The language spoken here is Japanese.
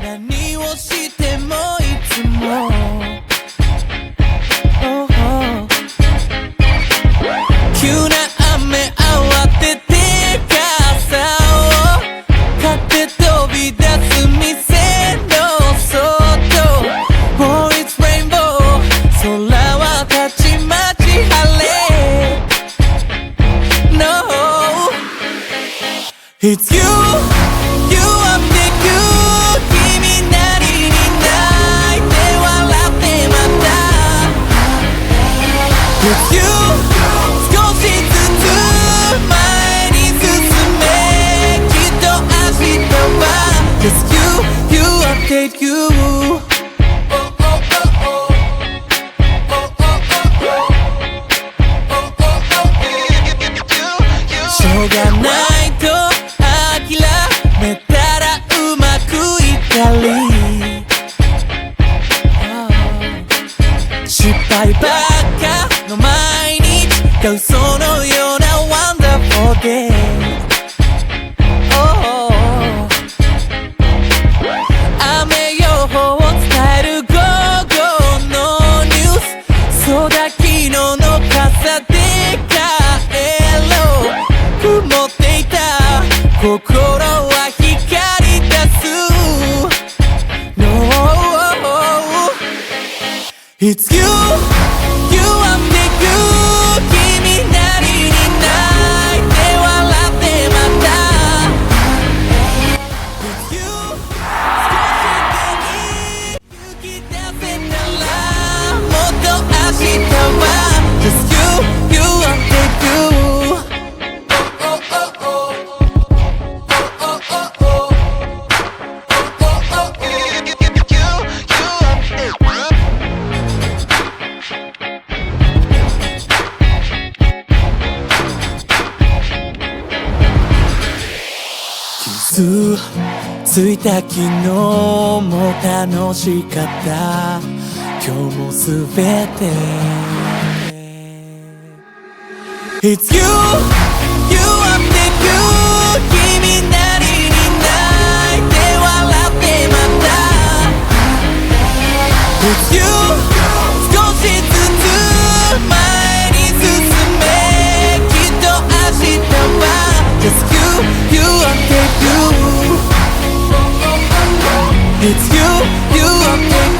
何をしてもいつも急な雨慌てて傘を買って飛び出す店の外 Oh it's rainbow 空はたちまち晴れ No It's you You are the you 君なりに泣いて笑ってまた It's you 少しずつ前に進めきっと明日は Just you, you update you しょうがないと諦めたらうまくいったり失敗ばっかの毎日が嘘のような Wonderful day雨予報を伝える午後のニュースそうだ昨日の傘で帰ろう曇っていた心は光り出す No It's you You are the you 君なりに泣いて笑ってまた It's you 少しでいい勇気出せたらもっと明日は Just you You are the you傷ついた昨日も楽しかった今日もすべて It's you You are the you 君なりに泣いて笑ってまた It's you 少しずつ前に進めきっと明日は Just you, you are the you It's you, you are the